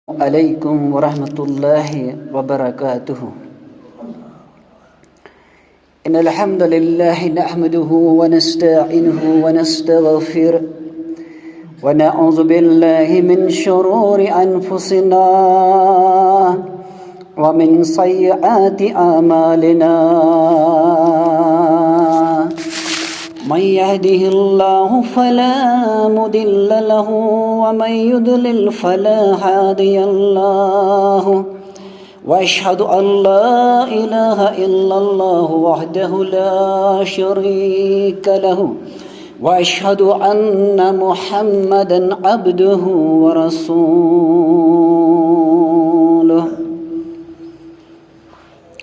عليكم ورحمة الله وبركاته. إن الحمد لله نحمده ونستعينه ونستغفره ونعوذ بالله من شرور أنفسنا ومن سيئات أعمالنا. من يهده الله فلا مضل له ومن يضلل فلا هادي له. وأشهد أن لا إله إلا الله وحده لا شريك له وأشهد أن محمدا عبده ورسوله.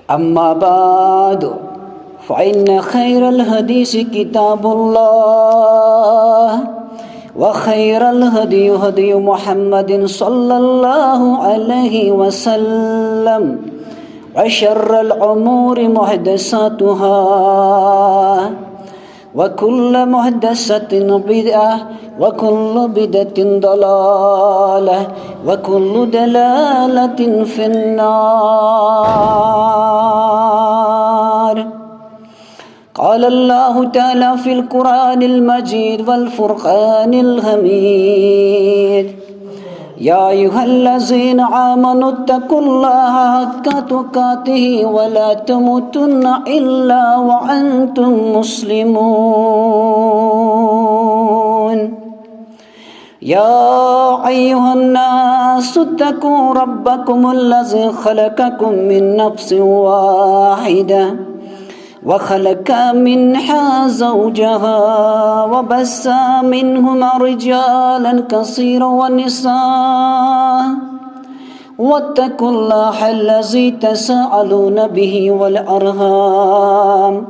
أما بعد فإن خير الحديث كتاب الله وخير الهدي هدي محمد صلى الله عليه وسلم وشر الأمور محدثاتها وكل محدثة بدعة وكل بدعة ضلالة وكل دلالة في النار. قال الله تعالى في القرآن المجيد والفرقان الحميد: يا أيها الذين آمنوا اتقوا الله حق تقاته ولا تموتن إلا وأنتم مسلمون. يا أيها الناس اتقوا ربكم الذي خلقكم من نفس واحدة وخلق منها زوجها وبث منهما رجالا كثيرا ونساء واتقوا الله الذي تساءلون به والأرحام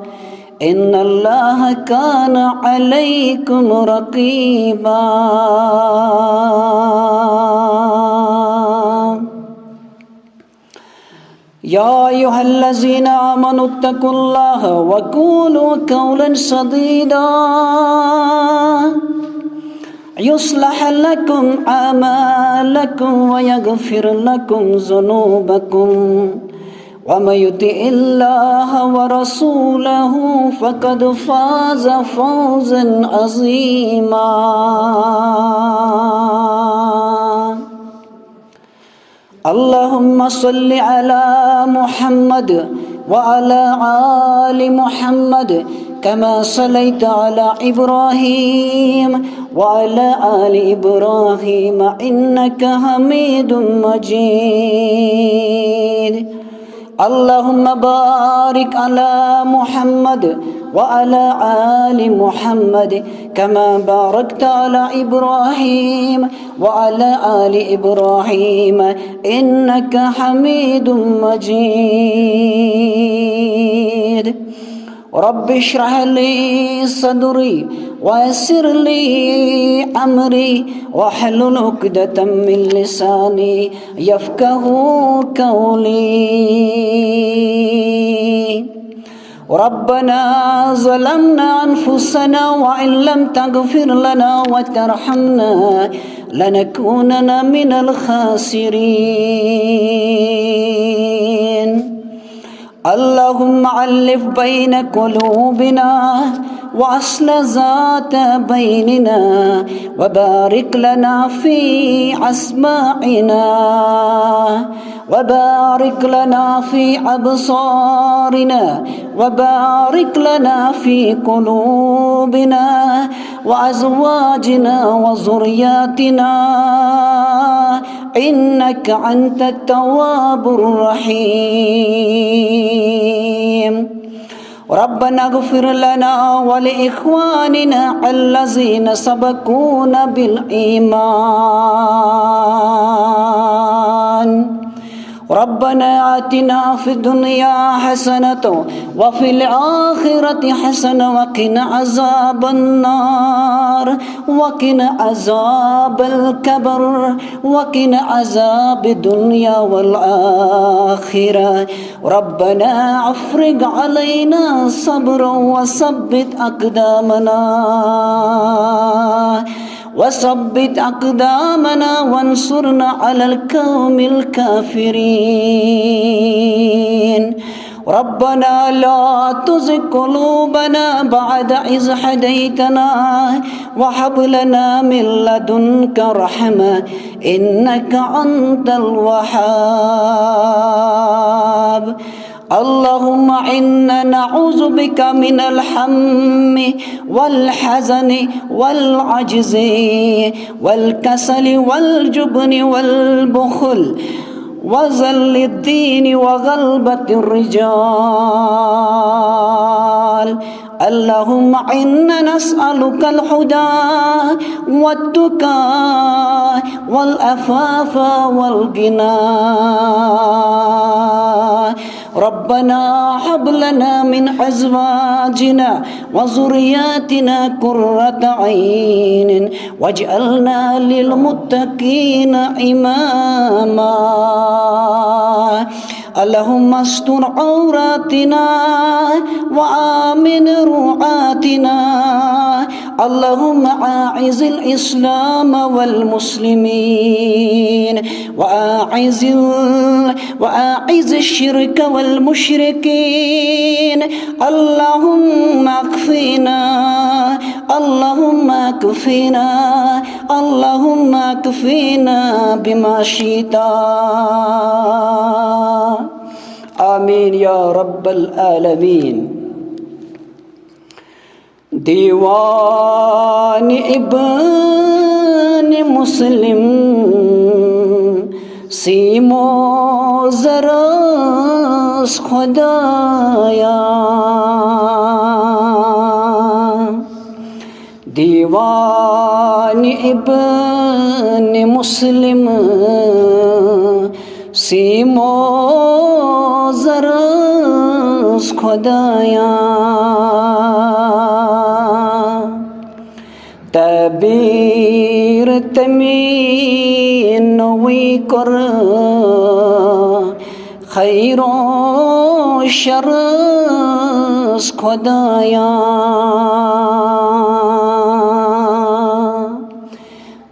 إن الله كان عليكم رقيبا. يا أيها الذين آمنوا اتقوا الله وقولوا قولا سديدا يصلح لكم أعمالكم ويغفر لكم ذنوبكم ومن يطع الله ورسوله فقد فاز فوزا عظيما. اللهم صل على محمد وعلى آل محمد كما صليت على إبراهيم وعلى آل إبراهيم إنك حميد مجيد. اللهم بارك على محمد وعلى آل محمد كما باركت على إبراهيم وعلى آل إبراهيم إنك حميد مجيد. رب اشرح لي صدري ويسر لي أمري واحلل عقدة من لساني يفقه قولي. ربنا ظلمنا أنفسنا وإن لم تغفر لنا وترحمنا لنكونن من الخاسرين. اللهم ألف بين قلوبنا وأصلح ذات بيننا وبارك لنا في أسماعنا وبارك لنا في أبصارنا وبارك لنا في قلوبنا وأزواجنا وذرياتنا إنك أنت التواب الرحيم. ربنا اغفر لنا ولإخواننا الذين سبقونا بالإيمان. ربنا آتنا في الدنيا حسنة وفي الآخرة حسنة وقنا عذاب النار وقنا عذاب الكبر وقنا عذاب الدنيا والآخرة. ربنا أفرغ علينا صبرا وثبت أقدامنا وثبت أقدامنا وانصرنا على القوم الكافرين. ربنا لا تزغ قلوبنا بعد إذ هديتنا وهب لنا من لدنك رحمة إنك أنت الوهاب. اللهم إنا نعوذ بك من الهم والحزن والعجز والكسل والجبن والبخل وذل الدين وغلبة الرجال. اللهم إنا نسألك الهدى والتقى والعفاف والغنى. ربنا هب لنا من أزواجنا وذرياتنا قرة عين واجعلنا للمتقين إماما. اللهم استر عوراتنا وآمن روعاتنا. اللهم أعز الإسلام والمسلمين وأعز الشرك والمشركين. اللهم اكفنا اللهم اكفنا اللهم اكفنا بما شئت. آمين يا رب العالمين. दीवान इब्न मुस्लिम सीमो ज़रस खुदाया. दीवान इब्न मुस्लिम सीमो ज़रस खुदाया. तबीर तमीन नवी कर खैरो शर्स खुदाया.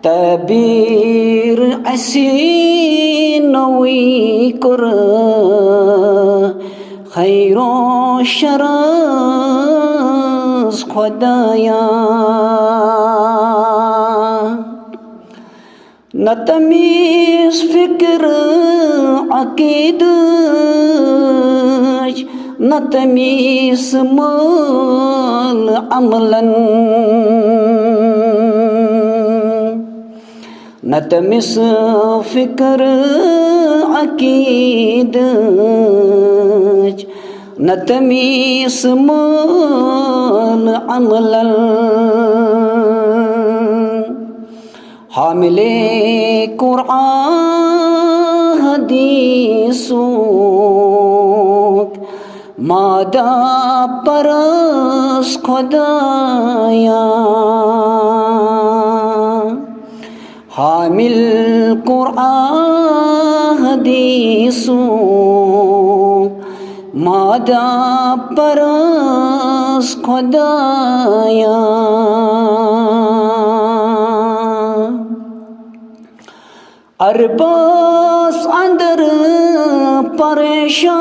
तबीर असी नवी कर खैरो शर्स खुदाया. न तमीज़ फ़िक्र अक़ीदत न तमीज़ माल अमलन. न तमीज़ फ़िक्र अक़ीदत न तमीज़ माल अमलन. हामिले कुरान हदीसों मादा परस खुदाया. हामिल कुरान हदीसों मादा परस खुदाया. अरबास अंदर परेशान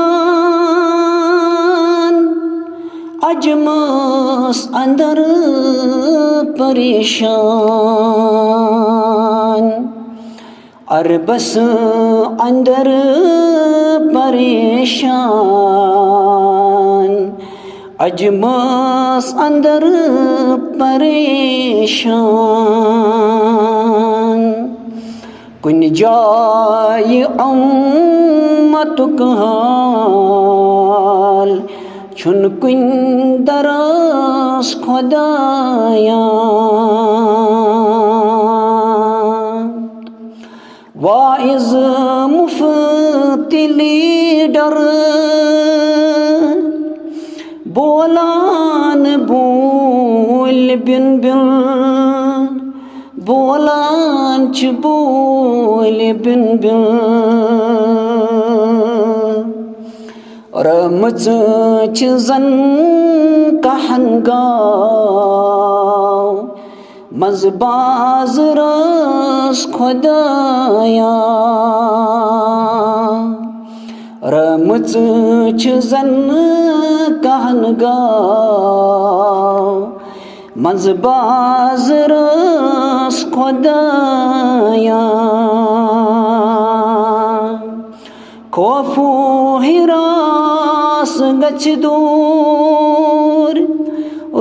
अजमास अंदर परेशान. अरबस अंदर परेशान अजमास अंदर परेशान. कुन जाय उम्मतुक हाल छुन कुन दरास खुदाया. वाइज मुफ्ती लीडर बोलान बोल बिन बिन बोलान च बोल बिन बिन. रमज च जन कहन गाव मज बाज रस खुदाया रमच छन कहनगा मज बाज रस खुदाया खौफो हिरास गछ दूर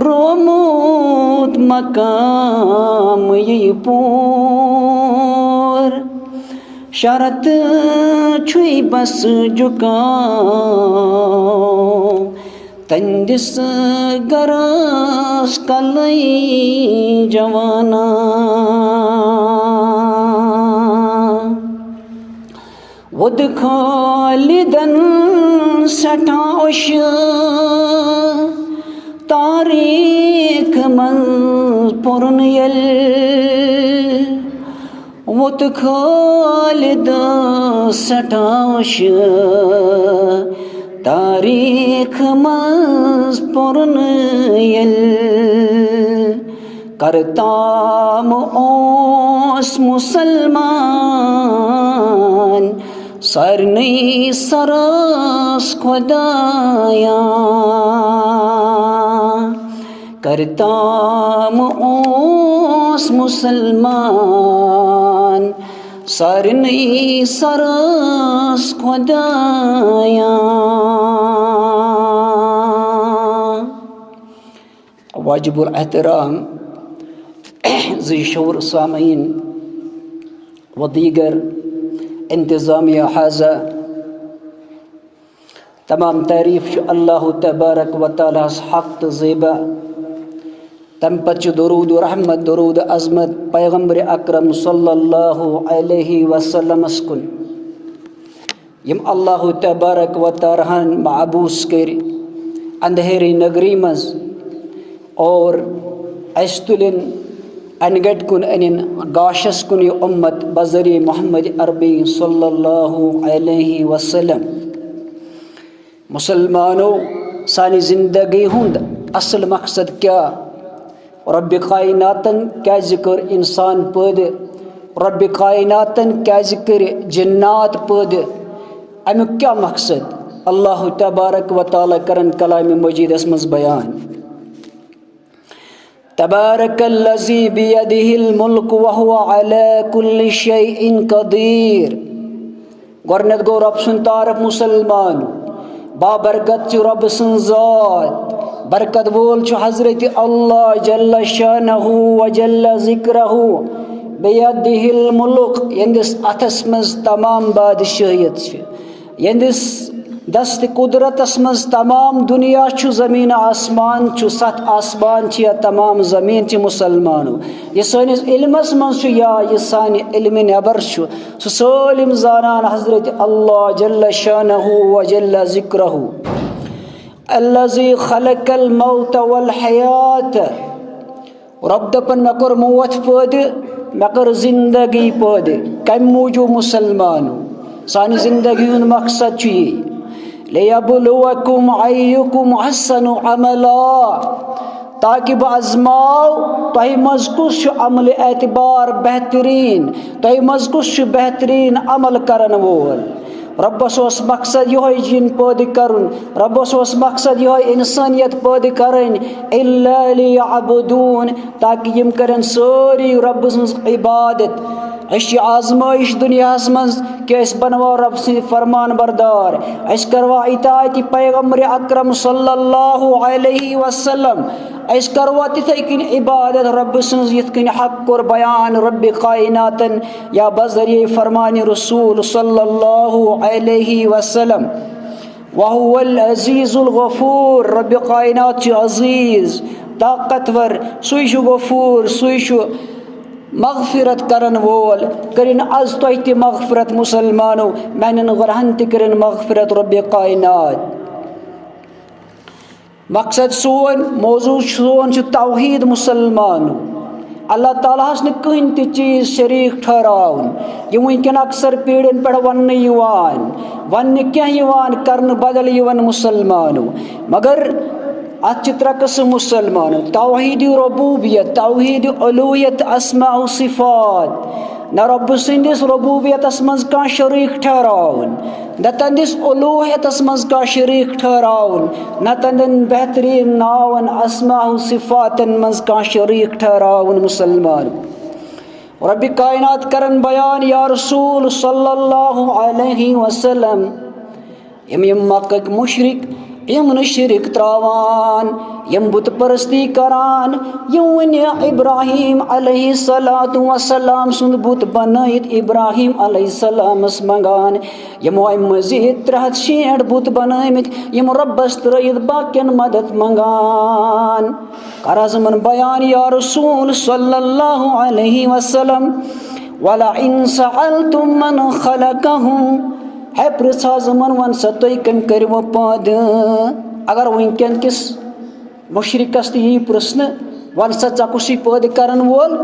रोमोत मकाम ये पूर शरत छुई बस झुकाओ तंदिस गरस कलई जवाना वुद खालिदन सठाओश तारीख मन पुरन यल वुद खालिद सठाओश तारीख मन पुरन यल करताम ओस मुसलमान सरनी सरस खुदाया करताम ओस मुसलमान सरनी सरस खुदाया। वाजिबुल एहतराम ज़ी शऊर सामीन व दीगर इंतज़ामिया हाज़ा तमाम तारीफ़ अल्लाह तबारक व तआला हक़ ज़ेबा तम पच दुरूद रहमत दुरूद अज़मत पैगम्बर अकरम सल्लल्लाहु अलैहि वसल्लम कुन यम अल्लाह तबारक व तआला माबूस कर अंधेरी नगरी मज और अस्तुलिन अनगट कुन अनिन गाशस कुन उम्मत बज़री मोहम्मद अरबी सल्लल्लाहु अलैहि वसल्लम। मुसलमानों सानी ज़िंदगी हुंद असल मकसद क्या रब्बि कायनातन क्या ज़िक्र इंसान पैदा रब्बि कायनातन क्या ज़िक्र जिन्नात पैदा अमुक क्या मकसद अल्लाह तबारक व तआला करन कलाम मजीदस मज बयान तबारकल्लज़ी बियदिहिल मुल्क व हुवा अला कुल्लि शैइन क़दीर। गोरनत गो रब सुन तारफ मुसलमान बाबरकत च रब सुन ज़ात बरकत वोल च हज़रत अल्लाह जल्ल शानहु व जल्ल ज़िक्रहु बियदिहिल मुल्क यंदिस अथस मज तमाम बादशाहियत छ यंदिस दस्त कुदरतस मज तमाम दुनिया छु ज़मीन आसमान छु सत आसमान छि या तमाम ज़मीन छि मुसलमानों ये सानिस इल्मस मज छु या ये सानि इल्म नबर छु सु सालिम ज़ानान हज़रत अल्लाह जल्ल शानहु व जल्ल ज़िक्रहु अल्लज़ी खलक़ल मौत वल हयात रब दपन मकर मौत पैदा मकर ज़िंदगी पैदा कम मूजूब मुसलमानों सानी ज़िंदगी हुन मकसद छु ये लियब्लुवकुम अय्युकुम अहसनु अमला ताकि बह आज़माओ तोह मज कुस अमल एतबार बेहतरीन तोह मज कुस बेहतरीन अमल करन वोल रब्बस ओस मकसद यह जिन पैदा करुन रब्बस ओस मकसद यह इंसानियत पैदा करन इल्ला लियअबुदून ताकि यम करन सारी रब सन्ज इबादत अश आजमाइश दुनियास मज कि अस बनवा रब सन्द फरमान बरदार अस करवा इताअत पैगम्बर अकरम सल्लल्लाहु अलैहि वसल्लम अस करवा तिथे कन इबादत रब सन्ज यथ कन हक और बयान रब कायनातन या बज़रिए फरमान रसूल सल्लल्लाहु अलैहि वसल्लम वहुवल अज़ीज़ुल गफ़ूर रब कायनात अज़ीज़ ताकतवर सुई गफ़ूर सुई मग़फ़िरत करन वोल करिन अज तोह ति मग़फ़िरत मुसलमानों मैंने गुरहन ति करिन मग़फ़िरत रब कायनात। मकसद सोन मौजू सोन तौहीद मुसलमानों अल्लाह ताला हस न कहीं ति चीज़ शरीक ठहराउन ये वुनकन अक्सर पीढ़न पे वन क्या करन बदल मुसलमानों मगर अत्र कस्म मुसलमान तौहीद रबूबियत तौहीद उलूहियत अस्मा व सिफात न रब सदिस रबूबियतस मज का शरीक ठहरावन न तंदिस उलूहियतस मज का शरीक ठहरावन न तंदन बेहतरीन नावन अस्मा व सिफातन मज का शरीक ठहरावन मुसलमान रब कायनात करन बयान या रसूल सल्लल्लाहु अलैहि वसल्लम यम मक्क मुशरिक यम शिरक त्रावान यम बुत परस्ती करान यम इब्राहिम अलैहिस्सलातु वस्सलाम सुंद बुत बनाइत इब्राहिम अलैहिस्सलामस मंगान यमो मजीद 360 बुत बनामित यम रब्बस त्रयित बाकियन मदद मंगान कराजमन बयान या रसूल सल्लल्लाहु अलैहि वसल्लम वला इन सअलतुम मन खलकहुम है प्रसाजमन वन सतोई कम करव पाद अगर वनकन किस मुशरिकस यी प्रश्न वन सा चकुसी पद करन वोल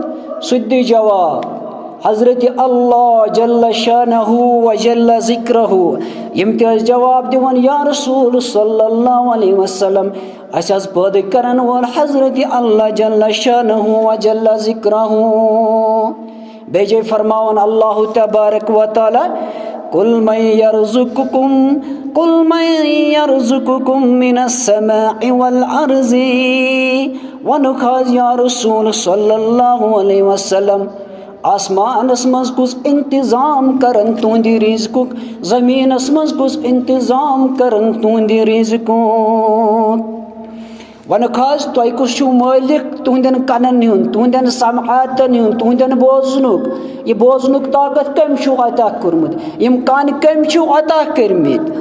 सुद्दी जवाब हजरत अल्लाह जल्ल शानहु व जल्ल जिक्रहु यम ते जवाब दिवन या रसूल सल्लल्लाहु अलैहि वसल्लम अस पद करन वोल हजरत अल्लाह जल्ल शानहु व जल्ल जिक्रहु बेजे फरमावन अल्लाह तबारक व तआला कुल मैं यरज़ुकुकुम मिनस समाइ वल अर्ज़ि वनुखाज या रसूल सल्लल्लाहु अलैहि वसल्लम आसमानस मज कुस इंतजाम करन तुंदी रिज़्क़ुक ज़मीनस मज कुस इंतजाम करन तुंदी रिज़्क़ुक वन खास तुह कुछ मालिक तुहदन कनन हुंद तुहदन समआतन हुंद तुहदन बोजनुक ये बोजनुक ताकत कम अता कर्मुत यम कान कम अता कर्मित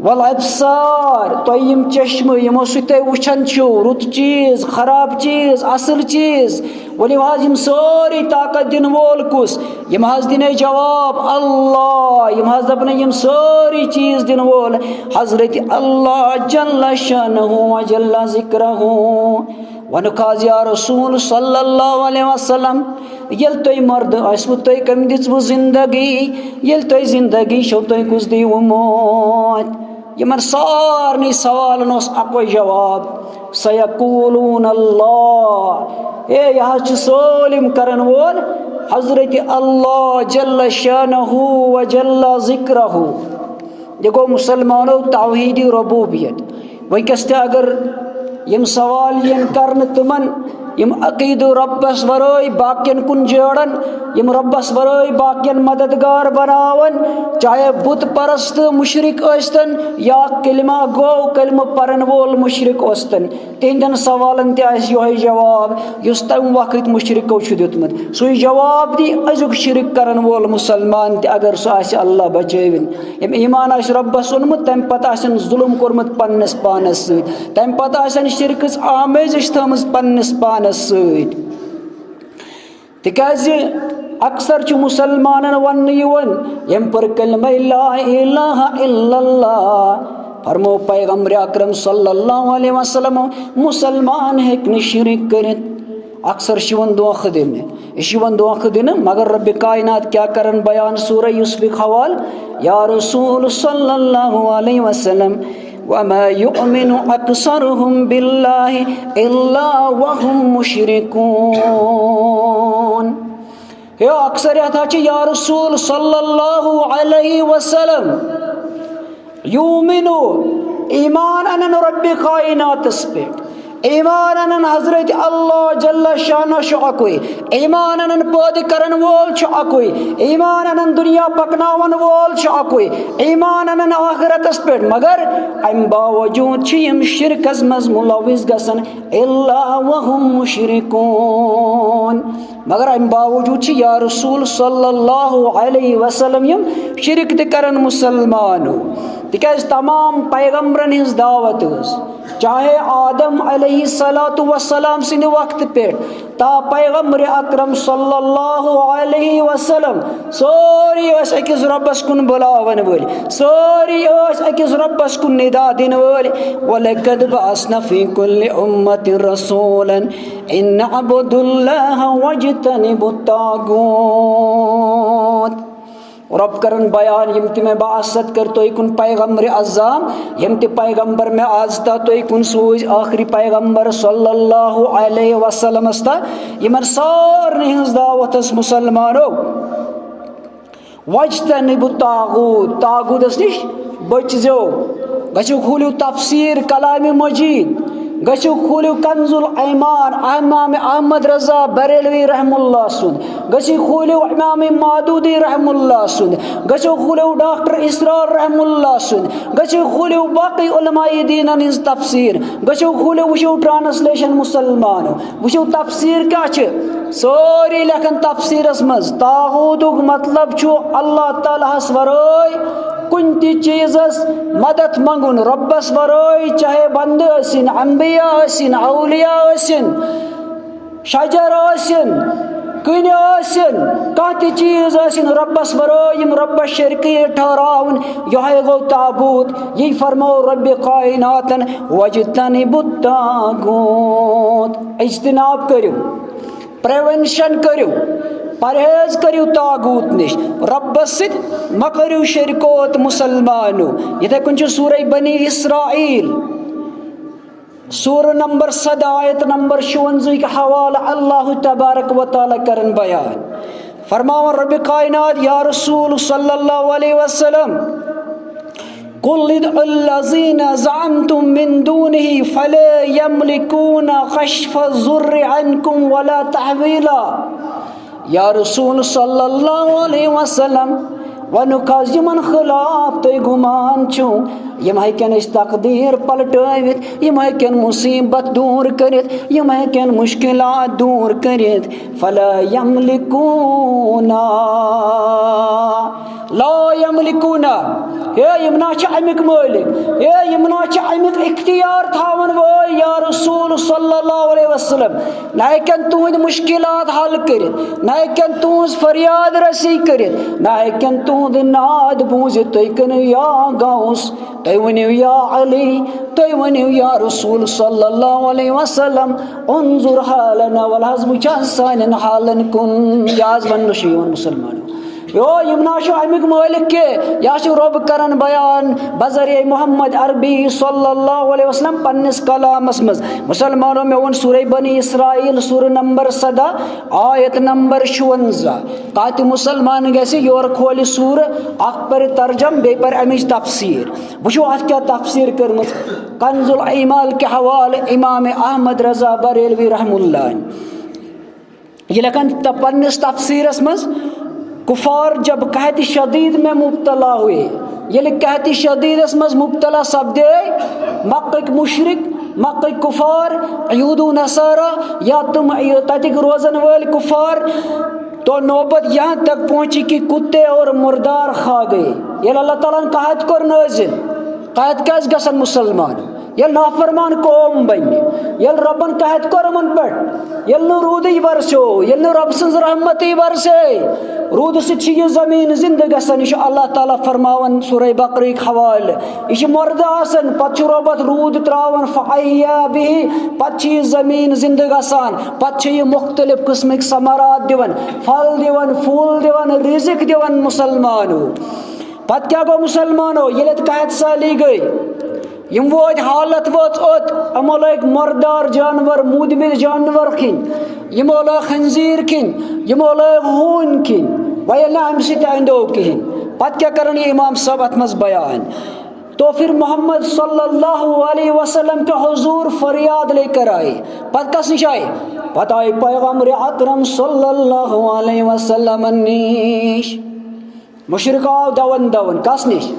वल अबसार तुह यम चश्म यमो सु वुचन रुत चीज खराब चीज असल चीज वल यम सारी ताकत दिन वोल कुस यम दिन जवाब अल्लाह यम दपन यम सारी चीज दिन वोल हजरत अल्लाह जल्ल शानहु व जल्ल जिक्रहु वन खाज या रसूल सल्लल्लाहु अलैहि वसल्लम यल तुह मर्द आसवु तुह कम दिसवु जिंदगी यल तुह जिंदगी शो तुह कुस दीवु मौत यमन सारनी सवालन अको जवाब सयकूलून अल्लाह यह सोलिम करन वोल हजरत अल्लाह जल्ल शानहु व जल्ल जिक्रहु ये गो मुसलमानों तौहीद रबूबियत वनकस अगर यम सवाल यन करन तुमन यम अकीद रब्बस वरोई बाकियन कुन जोड़न यम रब्बस वरोई बाकियन मददगार बनावन चाहे बुत परस्त मुशरिक अस्तन या कलिमा गो कलिमा परन वोल मुशरिक अस्तन तिहंदन सवालन ते योह जवाब युस तम वक्त मुशरिको दितमुत सु जवाब दी अजुक शिरक करन वोल मुसलमान ते अगर सु आसि अल्लाह बचैविन यम ईमान आस रब्बस ओनमुत तम पत आसन जुल्म कोरमुत पन्नस पानस सत तम पत आसन शिरकस आमेजिश थमस पन्नस पानस तिकाज अक्सर मुसलमान वन यम पर कलमा ला इलाहा इल्लल्लाह फरमो पैगंबर अकरम सल्लल्लाहु अलैहि वसल्लम मुसलमान हेक शिरक करित अक्सर धोख दिन मगर रब कायनात क्या करन बयान सूरह यूसुफ हवाल या रसूल सल्लल्लाहु अलैहि वसल्लम वमा युमिनु अक्सरुहुम बिल्लाहि इल्ला वहुम मुशरिकून हे अक्सरियत या रसूल सल्लल्लाहु अलैहि वसल्लम युमिनु ईमान अनन रब कायनातस पे ईमान अनन हजरत अल्लाह जल्ल शानहु अकुई ईमान अनन पैदा करन वोल अकुई ईमान अनन दुनिया पकनावन वोल अकुई ईमान अनन आखिरतस पे मगर अम बावजूद यम शिरकस मज मुलविस गसन इल्ला वहुम मुशरिकून मगर अम बावजूद या रसूल सल्लल्लाहु अलैहि वसल्लम यम शिरक ते करन मुसलमानो तिकाज तमाम पैगंबरन हिज दावत चाहे आदम अलैहिस्सलातु वस्सलाम सिंद वक्त पे ता पैगंबर अकरम सल्लल्लाहु अलैहि वसल्लम सोरी अकिस रब्बस कुन बुलावन वोल सोरी अकिस रब्बस कुन निदा दिन वोल वलकद बअसना फी कुल्लि उम्मतिन रसूलन इन अब्दुल्लाह वज्तनिबुत तागूत रब करन बयान यम ति में बासत कर तो कुन पैगंबर अज़ाम यम ति पैगंबर में आजता तो कुन सूज आखिरी पैगंबर सल्लल्लाहु अलैहि वसल्लम अस्ता यमन सारनि हंस दावत मुसलमानो वज्तनिबु तागूत तागूतस निश बचजो गछु खोलियो तफसीर कलाम मजीद गछु खोलियो कंजुल ऐमान इमाम अहमद रजा बरेलवी रहमुल्लाह सुन गछु खोलियो इमाम मादूदी रहमुल्लाह सुन गछु खोलियो डॉक्टर इसरार रहमुल्लाह सुन गछु खोलियो बाकी उलमाए दीन हिंस तफसीर गछु खोलियो वुशो ट्रांसलेशन मुसलमान वुशो तफसीर क्या छ सारी लेखन तफसीरस मज तागूतुक मतलब छु अल्लाह ताला हस वरोय कुन ति चीज़स मदद मंगुन रब्बस वरोय चाहे बंद असिन अंबिया असिन औलिया असिन शजर असिन कुन असिन कह ति चीज़ असिन रब्बस वरोय यम रब्बस शरीकी ठहराउन यह गो ताबूत ये फरमो रब्ब कायनातन वज्तनिबु तागूत इज्तिनाब करियो प्रिवेंशन करियो परहेज करियो तागूत निश रब्बस सित म करियो शरीकोत मुसलमानो यथे कुछ सूरह बनी इसराइल सूरह नंबर 7 आयत नंबर 56 का हवाला अल्लाह तबारक व तआला करन बयान फरमावन रब कायनात या रसूल सल्लल्लाहु अलैहि वसल्लम कुल लज़ीना ज़अमतुम मिन दूनिही फला यमलिकूना कश्फ ज़ुर्रि अन्कुम वला तहवीला या रसूल सल्लल्लाहु अलैहि वसल्लम वनु कज यमन खिलाफ तुम गुमान छो यम हेकन तकदीर पलटवित यम हेकन मुसीबत दूर करित यम हेकन मुश्किलात दूर करित फला यमलिकूना ला यमलिकूना हे यमना अमिक मालिक हे यमना अमिक इख्तियार थावन वो या रसूल सल्लल्लाहु अलैहि वसल्लम न हेकन तुहद मुश्किलात हल करित न हेकन तुहज फरियाद रसी करित न हेकन तुहद नाद बूझित तुम कनो या गौस तुम वनियो या अली तुम वनियो या रसूल सल्लल्लाहु अलैहि वसल्लम उन्जुर हालना वल हज़म सान हालन कुन याज वन नशीवन मुसलमानों यो यमना अमिक मालिक के या रब करन बयान बजरिए मोहम्मद अरबी सल्लल्लाहु अलैहि वसल्लम पन्निस कलामस मज मुसलमानों में वन सूरह बनी इसराइल सूरह नंबर 7 आयत नंबर 56 काति मुसलमान गसे योर खोल सूर अख पर तर्जम बे पर अमिच तफसीर वुशो अत क्या तफसीर करमस कंजुल ईमाल के हवाले इमाम अहमद रजा बरेलवी रहमुल्लाह ये लखन पन्निस तफसीरस मज कुफार जब कहती शदीद में मुब्तला हुए ये कहती शदीद मज मुब्तला सपदे मक्क मुशरिक मक्क कुफार यूदू नसारा या तुम ततिक रोजन वाले कुफार तो नौबत यहाँ तक पहुँची कि कुत्ते और मुर्दार खा गए ये अल्लाह ताला ने कहत कर नाजिल कहत कैस गसन मुसलमान ये नाफरमान कौम बन ये रबन कहत कर मन पे ये रूदी बरसो ये रब सज रहमती बरसे रूद से जमीन जिंद गसन यह अल्लाह ताला फरमावन सूरह बकरी हवाल यह मर्द आसन पत रबत रूद त्रावन फअह्या बिही पत जमीन जिंद गसान पत मुख्तलिफ किस्मिक समरात दिवन फल दिवन फूल दिवन रिजिक दिवन मुसलमानो पत क्या गो मुसलमानो ये कहत साली गई यम वोत हालत वोत ओत अमो लग मर्दार जानवर मुदमिर जानवर खिन यमो लग खंजीर खिन यमो लग हून खिन वह अम सो कहें पत क्या कर इमाम साहब अत मज बयान तो फिर मोहम्मद सल्लल्लाहु अलैहि वसल्लम के हुजूर फरियाद लेकर आए पत कस निश आए पत आए पैगंबर अकरम सल्लल्लाहु अलैहि वसल्लम निश मुशरिकाओ दवन दवन कस निश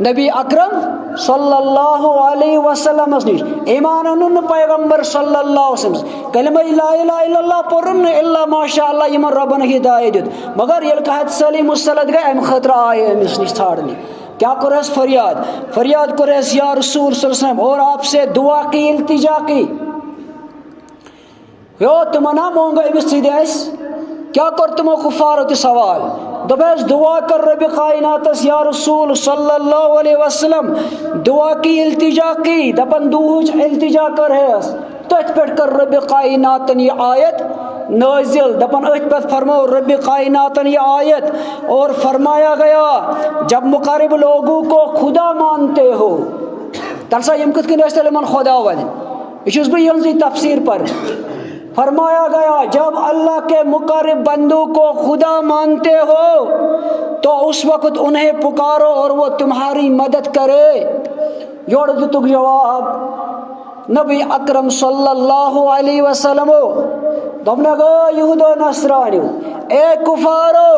नबी अकरम सल्लल्लाहु अलैहि वसल्लम निश ईमान अन पैगंबर सल्लल्लाहु अलैहि वसल्लम कलिमा ला इलाहा इल्लल्लाह पढ़न इल्ला माशाअल्लाह यमन रबन हिदायत दित मगर ये कहत सलीम मुसलद गए अम खतरा आए अमिस निश छाड़ने क्या करस फरियाद फरियाद करस या रसूल सल्लल्लाहु अलैहि वसल्लम और आपसे दुआ की इल्तिजा की यो तुमना मोंगा अमिस सिदेस क्या कर तुमो कुफार सवाल दबेस दुआ कर रब कायनातस या रसूल सल्लल्लाहु अलैहि वसल्लम दुआ की इल्तिजा की दपन दूज इल्तिजा कर है तथ पे कर रब कायनातन ये आयत नाजिल दपन अथ पे फरमाओ रब कायनातन ये आयत और फरमाया गया जब मुकर्रब लोगों को खुदा मानते हो तलसा यम कथ कन खुदा वन यह तफसीर पर फरमाया गया जब अल्लाह के मुकर्रब बंदों को खुदा मानते हो तो उस वक्त उन्हें पुकारो और वो तुम्हारी मदद करे। योड़ दुतुक जवाब नबी अकरम सल्लल्लाहु अलैहि वसल्लम दोपन गो यहूदो नसरानियो ए कुफारो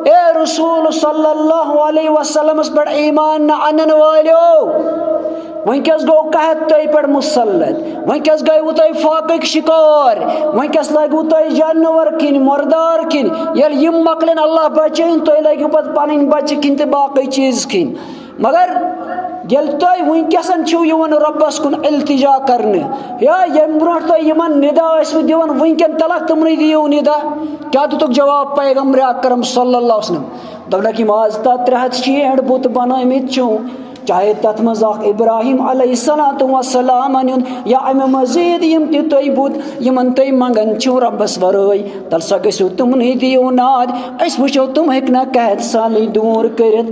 ए रसूल सल्लल्लाहु अलैहि वसल्लम पर ईमान न अनन वालो वंकस गो कहत तय पर मुसल्लत वंकस गई तय फाक शिकार वंकस लगू तय जानवर किन मरदार किन यल यम मकलन अल्लाह बचन तय लगू पत पन बच किन तो बाकी चीज किन मगर यल तय वंकसन छु यवन रब्बस कुन इल्तिजा करने या यम ब्रोट तय यमन निदा दिवन वंकन तलक तुमने दियो निदा क्या तुक जवाब पैगंबर अकरम सल्लल्लाहु अलैहि वसल्लम दबना की माज ता 360 बुत बनामित छु चाहे तथ मज इब्राहिम अलैहिस्सलातु वस्सलाम या अमे मजीद यम तय बुत यमन तय मंगन छु रब्बस वरय तलसा गसु तुमने दियो नाद अस वुचो तुम हेकना कहत साली दूर करित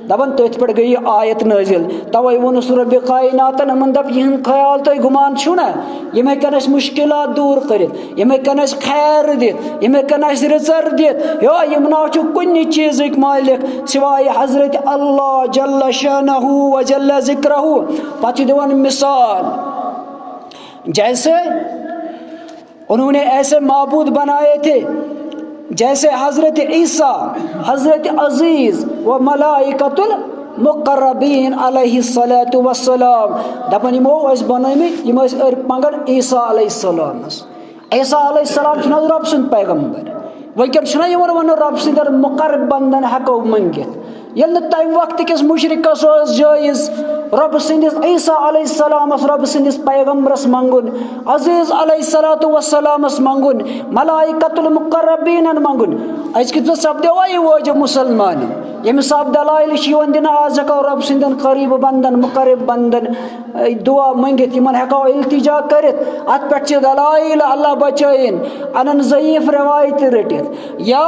दबन तथ पे गई आयत नाजिल तवे वोनुस रब कायनातन मन दप यहन ख्याल तय गुमान छु ना यम हेकन अस मुश्किलात दूर करित यम हेकन अस खैर दित यम हेकन अस रिजर दित यो यम ना छु कुन चीज़क मालिक सिवाय हजरत अल्लाह जल्ल शानहु व जल्ल जिक्रहु पछ दिवन मिसाल जैसे उन्होंने ऐसे माबूद बनाए थे जैसे हजरत ईसा हजरत अजीज व मलाइकतुल मुकर्रबीन अलैहिस्सलातु वस्सलाम दपन यमो बनमित यम पंगन ईसा अलैहिस्सलाम ईसा अलैहिस्सलाम छुना रब सुंद पैगंबर वंकन छुना यमन वन रब सुंद मुकर्रब बंदन हको मंगित यल तम वक्त किस मुशरिकस जायज रब सिंदिस ईसा अलैहिस्सलाम रब सिंदिस पैगंबरस मंगुन अजीज अलैहिस्सलातु वस्सलामस मंगुन मलाइकतुल मुकर्रबीन मंगुन अज कित सब्दे वही वजह मुसलमान यम सब दलाइल शिवन दिन आज हको रब सिंदन करीब बंदन मुकर्रब बंदन दुआ मंगित यमन हको इल्तिजा करित अत पे दलाइल अल्लाह बचैन अनन ज़ईफ रवायत रटित या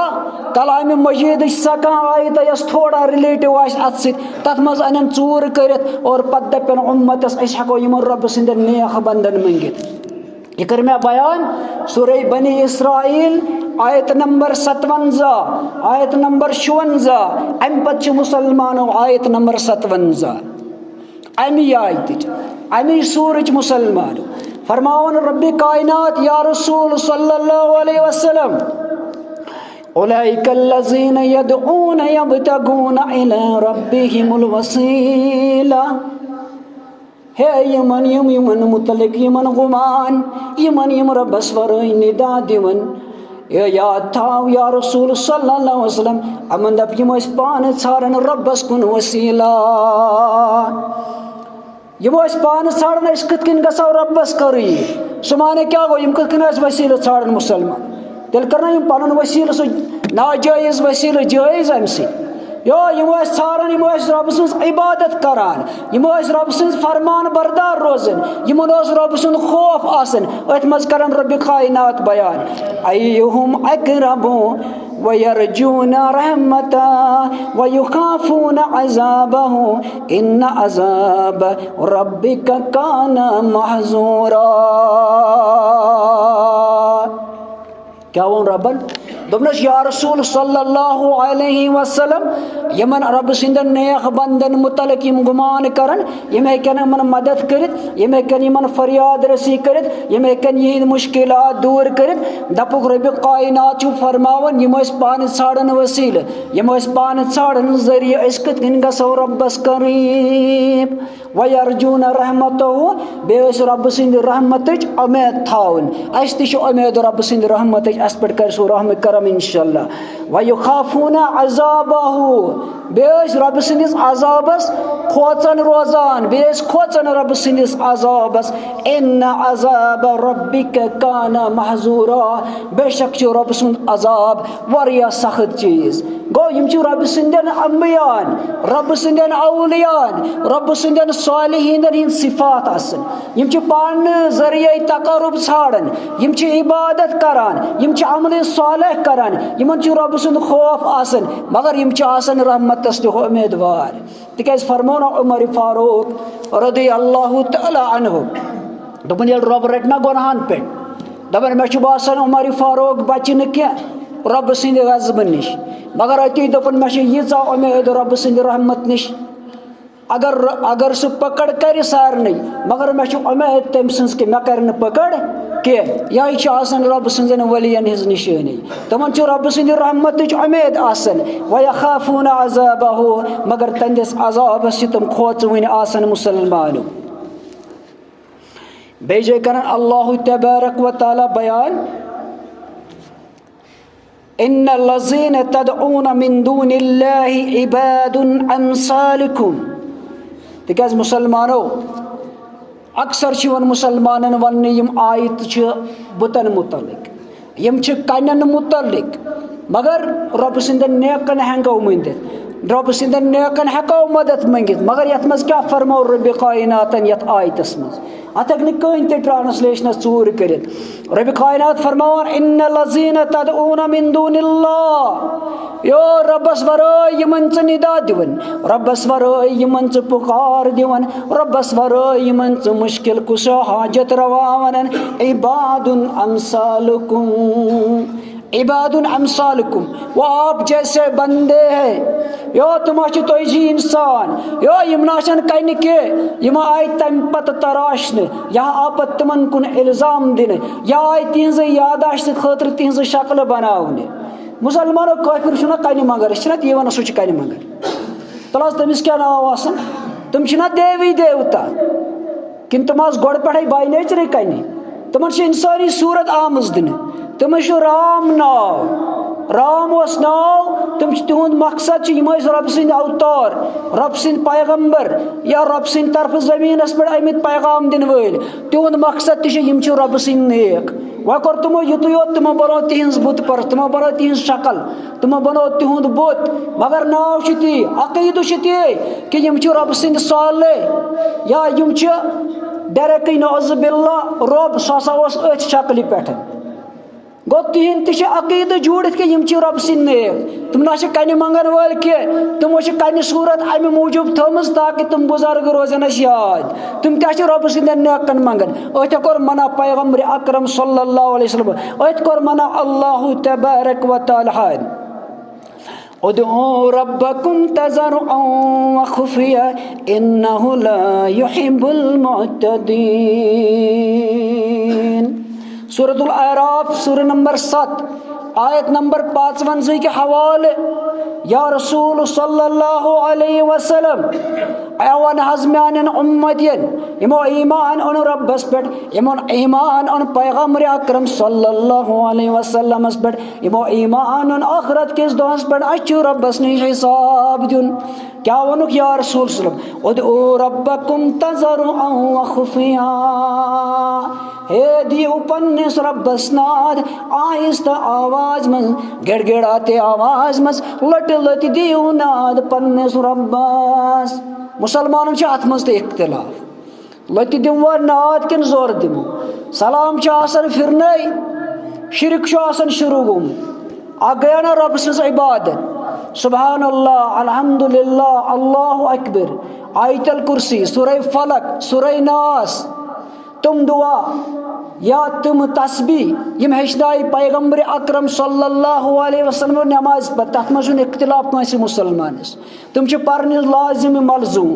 कलाम मजीद सका आयत यस थोड़ा रिलेटिव अत सत मज अनन चूर करित और पत दपन उम्मतस अस हको यमन रब सिंदन नेक बंदन मंगित यह कर मैं बयान सूरह बनी इसराइल आयत नंबर 57 आयत नंबर 56 अम पत मुसलमानों आयत नंबर 57 अमी आयत अमी सूरज मुसलमान फरमावन रब्बी कायनात या रसूल सल्लल्लाहु अलैहि वसल्लम उलैकल्लज़ीन यदऊन यब्तगून इला रब्बिहिमुल वसीला हे यमन यमन मुतलिक यमन गुमान यमन यम रब्बस वरय निदा दिवन याद थाव या रसूल सल्लल्लाहु अलैहि वसल्लम अमन दप यम पान छारन रब्बस कुन वसीला यम पान छारन अस कथ कन गसो रब्बस करी सुमाने क्या गो यम कथ कन अस वसीला छारन मुसलमान तेल करना यम पन वसीला सो नाजायज वसीला जायज अमसी यो यम छारन यम रब सज इबादत करान यम रब सज फरमान बरदार रोजन यम रब सज खौफ आसन अत मज करन रब कायनात बयान अय्युहुम अकरबु वयरजून रहमता वयुखाफून अज़ाबहु इन्न अज़ाब रब्बिका काना महज़ूरा। क्या वो रबन दोपनस या रसूल सल्लल्लाहु अलैहि वसल्लम यमन रब सिंदन नेक बंदन मुतलक यम गुमान करन यम हेकन यमन मदद करित यम हेकन यमन फरियाद रसी करित यम हेकन यहिंद मुश्किलात दूर करित दपुक रब कायनात छु फरमावन यम पान छाड़न वसील यम पान छाड़न जरिया अस कत कन गसो रब्बस करीब वयरजून रहमतहु बेस रब सिंद रहमतच उम्मीद थावन अस तिश उम्मीद रब सिंद रहमतच अस पर कर सो रहम करम प्रोग्राम इंशाअल्लाह। वयुखाफून अज़ाबहु, बेस रब सनिस अज़ाबस खोचन रोजान, बेस खोचन रब सनिस अज़ाबस। इन्न अज़ाब रब्बिक काना महजूरा, बेशक छ रब सुंद अज़ाब वारिया सख्त चीज। गो यम छ रब सुंदन अंबियान, रब सुंदन औलियान, रब सुंदन सालिहीनन हिंद सिफात आसन। यम छ पान जरिए तकर्रुब छाड़न, यम छ इबादत करान, यम छ अमल सालेह करान, यमन छ रब सुंद खौफ आसन, मगर यम छ आसन रहमतस ते उम्मीदवार। तिकाज फरमोना उमर फारूक रदी अल्लाह तआला अन्हु दोपन ये रब रटना गुनाहन पे दपन मे बासान उमर फारूक बचि न क्या रब सिंद गजब निश, मगर अति दोपन मे यीचा उम्मीद रब सिंद रहमत निश। अगर सह पकड़ कर सारन, मगर मे उम्मीद तम सज कि मे कर पकड़ के यह रब सजन वलियन हिज निशानी। तमन रब सद रहमत उम्मीद आसन। वयखाफून अज़ाबहु, मगर तंदिस अज़ाबस तम खोचवन आसन मुसलमानों। बेजे कर अल्लाह तबारक व तआला बयान, इन्नल्लज़ीन तदऊन मिन दूनिल्लाहि इबादुन अम्सालुकुम। तिकाज मुसलमानों अक्सर मुसलमान वन यम आयत बुतन मुतलिक, यम कन्न मुतलिक, मगर रब सदन नेकन हेंगो मंदित, रब सदन नेकन हेको मदद मंगित, मगर यथ मज क्या फरमो रब कायनातन यथ आयतस मज अत कहीं ते ट्रांसलेशन चूर कर। रब कायनात फरमान इन्नल्लज़ीन तदऊन मिन दूनिल्लाह, यो रबस वराय यमन च निदा दिवन, रबस वराय यमन च पुकार दिवन, रबस वराय यमन च मुश्किल कुशा हाजत रवावन, इबादुन अम्सालुकुम, इबादुन अम्सालुकुम, वो आप जैसे बंदे हैं। यो तुम तुजी इंसान, यो यमनाशन कन के यम आय तम पत तराशने, यहाँ आप तिमन कुन इल्जाम दिन, या आय तिहज यादाश्त खतर तिहज शक्ल बनावने। मुसलमानों काफिर छुना कन मंगर ये वन सह कन मंगर तलास तमिस क्या नाव आसन, तुम छुना देवी देवता किन तुम गोड़ पे बाय नेचर कन, तुम इंसानी सूरत आमज दिन, तुम राम नाव, राम वस नाव, तुम तिहुंद मकसद रब सिंद अवतार, रब सिंद पैगंबर या रब सिंद तरफ जमीनस पे अमित पैगाम दिन वल, तिहुंद मकसद तम रब सिंद नेक। वह कर तुमो युत योत तुमो बनो तिहज बुत पर, तुमो बनो तिहज शक्ल, तुमो बनो तिहुंद बुत, मगर नाव ती अकीद ती कि यम रब सिंद साले या यम डायरेक्ट नौज़ बिल्लाह रब सह अथ शक्ल पे। गो तिहन तकीद जुड़ित कि यम रब सिंद नेक, तुम ना कन मंगन वाल कह, तुमो कन सूरत अमे मूजूब थमज ताकि तुम बुजुर्ग रोजन याद, तुम क्या रब सिंद नेकन मंगन। अथ कोर मना पैगंबर अकरम सल्लल्लाहु अलैहि वसल्लम, अथ कोर मना अल्लाह तबारक व तआला, उदऊ रब्बकुम तज़र्रुअन व खुफिया इन्नहु ला युहिब्बुल मुअतदीन। सूरतुल आराफ सूरह नंबर 7 आयत नंबर 55 के हवाले, या रसूल सल्लल्लाहु अलैहि वसल्लम अवन हजमान उम्मतियन यमो ईमान अन रब्बस पे, यमो ईमान अन पैगंबर अकरम सल्लल्लाहु अलैहि वसल्लम पे, यमो ईमान अन आखिरत किस दोहस पे अच्छु रब्बस ने हिसाब दुन। क्या वनुक या रसूल सल्लल्लाहु अलैहि वसल्लम, उदऊ रब्बकुम तज़र्रुअन व खुफिया, हे दियो पन्निस रब्बस नाद आहिस्ता आवाज मज, गिड़गिड़ाते आवाज मज, लट लट दियो नाद पन्निस रब्बस। मुसलमानों अत मज इख्तिलाफ, लत दिमो नाद किन जोर दिमो, सलाम फिरन शिरक शुरू गोमुत, आ गया ना रब सज इबादत, सुबहान अल्लाह अल्हम्दुलिल्लाह अल्लाहु अकबर, आयतल कुर्सी, सूरह फलक, सूरह नास, तुम दुआ या तुम तस्बी यम हेचनाय पैगंबर अकरम सल्लल्लाहु अलैहि वसल्लम नमाज पर, तथ मज इख्तिलाफ कंस मुसलमानस, तुम पर्न लाजिम मलजूम।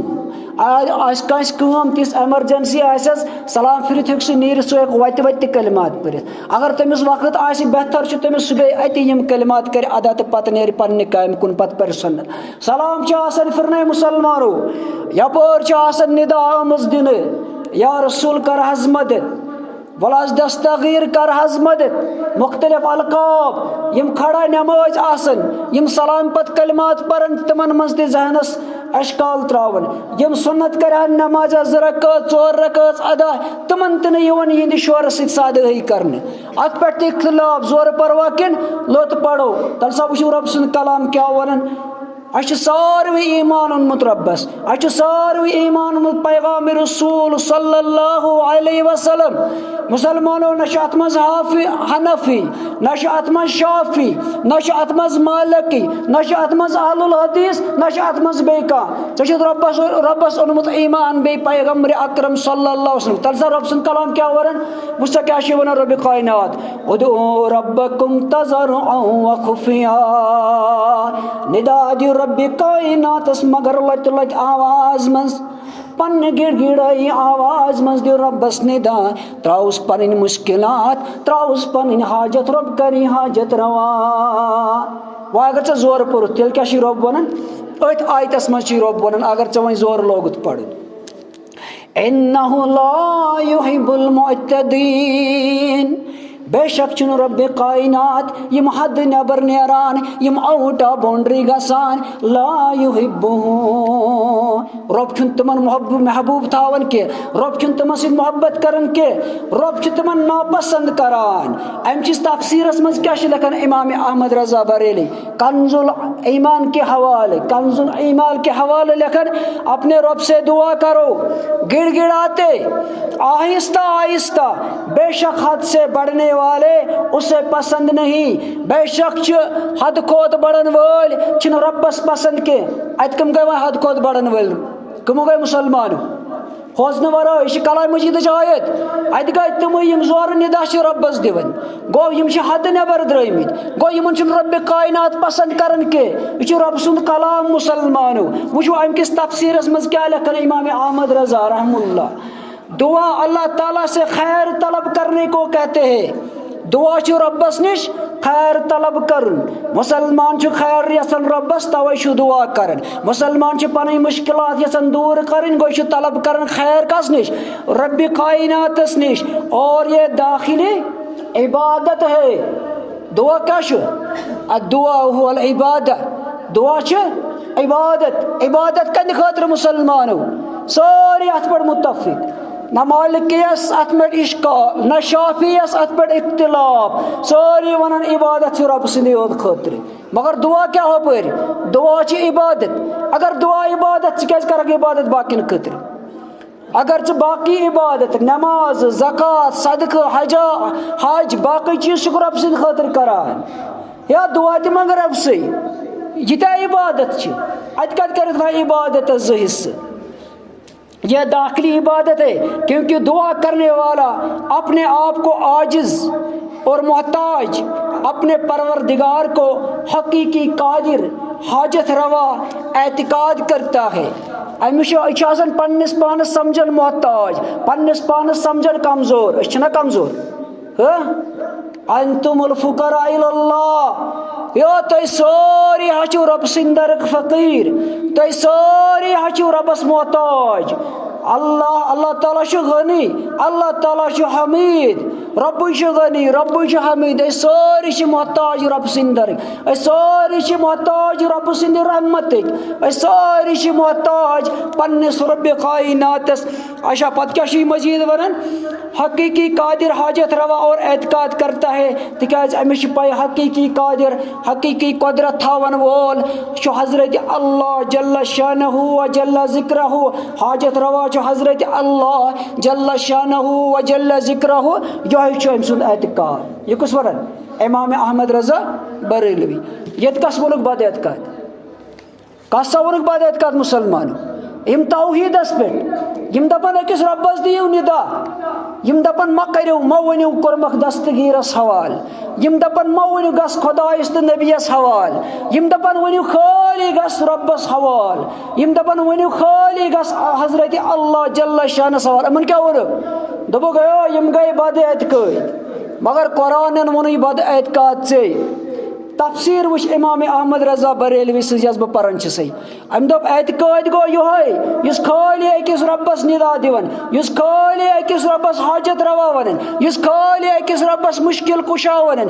आज कंस तिस एमरजेंसी आसस सलाम फिरत हेक नीर सह वत वत कलिमात पर, अगर तमिस वक्त आस बेहतर तमिस सह अति यम कलिमात कर अदा तो पत नेर पन्ने काम कुन पत पर सन्नत। सलाम फिरन मुसलमानो, यपर निदा आमज दिन, या रसूल कर हज मदद, वलास दस्तगीर कर हज मदद मुख्तलिफ अलकाब यम खड़ा नमाज आसन यम सलाम पत कलमात परन तमन मज ते जहनस अशकाल त्रावन यम सुन्नत कर नमाज 2 रकात 4 रकात अदा तमन तन यवन यिंद शोर सत सादगी करने अत पे इख्तिलाफ जोर परवा किन लोत पढ़ो तल सब वुचो रब सुन कलाम क्या वनन अश सारवी ईमान उन्मुत रब्बस अश सारवी ईमान उन्मुत पैगाम रसूल सल्लल्लाहु अलैहि वसल्लम मुसलमानों नश अत मज हनफी नश अत मज शाफी नश अत मज मालिकी नश अत मज अहलुल हदीस नश अत मज बे कह रब्बस उन्मुत ईमान बे पैगम्बर अकरम सल्लल्लाहु अलैहि वसल्लम तलसा रब सुन कलाम क्या वरन मुझसे क्या वन रब कायनात उदू रब्बकुम तज़र्रुअन व खुफिया निदा रब्बि कायनातस मगर लत लत आवाज मज पन गिड़गिड़ाई आवाज मज दो रब्बस निदा त्राउस पन मुश्किलात त्राउस पन हाजत रब करी हाजत रवा वो अगर चे जोर पुर तेल क्या रब वन अत आयतस मज रब वन अगर चे वो जोर लोगुत पढ़ इन्नहु ला युहिब्बुल मुअत्तदीन बेशक चुन रब कायनात यम हद नबर नेरान यम आउट ऑफ बाउंड्री गसान ला युहिब्बुहु रब चुन तमन महबूब थावन के रब चुन तमन से मोहब्बत करन के रब चुन तमन नापसंद करान अम चिस तफसीरस मज क्या लिखन इमाम अहमद रजा बरेली कंजुल ईमान के हवाले कंजुल ईमान के हवाले लिखन अपने रब से दुआ करो गिड़गिड़ाते आहिस्ता आहिस्ता बेशक हद से बढ़ने वाले उसे पसंद नहीं बेशक हद खोत बढ़न वल छिन रब्बस पसंद के अत कम गए हद खोत बढ़न वल कम गए मुसलमान होस वर यह कलाम मजीद आयत अत गए तम यम जोर निदा रब्बस दिवन गो यम हद नबर द्रमित गो यमन रब कायनात पसंद करन के यह रब सुंद कलाम मुसलमानो वो अम किस तफसीरस मज क्या लिखन इमाम अहमद रजा रहमुल्लाह दुआ अल्लाह ताला से खैर तलब करने को कहते हैं दुआ रब्बस निश खैर तलब कर मुसलमान खैर यसन रब्बस तवे दुआ कर मुसलमान पन मुश्किलात यसन दूर कर गो तलब कर खैर कस निश रब कायनातस निश और ये दाखिली इबादत है दुआ क्या दुआ हुवल इबादत दुआ इबादत इबादत कन खातर मुसलमानो सारी अत पर मुत्तफिक न मालिकियस अत पे इश्काल न शाफियस अत पे इख्तिलाफ सारी वन इबादत रब सद खतर मगर दुआ क्या हो पर दुआ इबादत अगर दुआ इबादत क्या कर इबादत बाकिन खतर अगर च बाकी इबादत नमाज ज़कात सदक़ हज बाकी चीज रब सद खतर करान या दुआ त मंग रब से यीत्या इबादत अत कत कर इबादत हिस्से यह दाखिली इबादत है क्योंकि दुआ करने वाला अपने आप को आजिज और मोहताज अपने परवरदिगार को हकीकी कादिर हाजत रवा एतिकाद करता है अमिश पन्निस पानस समझन मोहताज पन्निस पानस समझन कमजोर कमजोर अंतुमुल फुकरा इलल्लाह यो तुम सारी हचू रब सिंदर फकीर तुम सारी हचू रबस मोहताज अल्लाह अल्लाह ताला गनी अल्लाह ताला हमीद रब गनी रब हमीद सारी मोहताज रब सिंदर सारी मोहताज रब सिंद रहमत सारी मोहताज पन्निस रब कायनातस अच्छा पत क्या मजीद वन हकीकी कादिर हाजत रवा और एतकाद करता है तिकाज अमिश पाई हकीकी कादिर हकीकी कुदरत थावन वोल हजरत अल्लाह जल्ल शानहु व जल्ल जिक्रहु हाजत रवा हजरत अल्लाह जल्ल शानहु व जल्ल जिक्रहु यह सुन एतकाद यह कुछ वन इमाम अहमद रजा बरेलवी ये कस वोनुक बाद एतकाद कसा वोनुक बाद एतकाद मुसलमान यम तौहीदस पे यम दपन अकिस रब्बस दियो निदा यम दपन मा करो मा वनियो कोरमख दस्तगीरस हवाल यम दपन मा वनियो गस खुदायस तो नबियस हवाल यम दपन वनियो खाली गस रब्बस हवाल यम दपन वनियो खाली गस हजरत अल्लाह जल्ल शानस हवाल अमन क्या वनो दबो गयो यम गए बाद एतकाद मगर कुरान वन बद एतकाद से तफसीर वुच इमाम अहमद रजा बरेलवी सज बह परन सही अम दोप एतकाद गो ये खाली अकिस रब्बस निदा दिवन खाली अकिस रब्बस हाजत रवा वन खाली अकिस रब्बस मुश्किल कुशा वन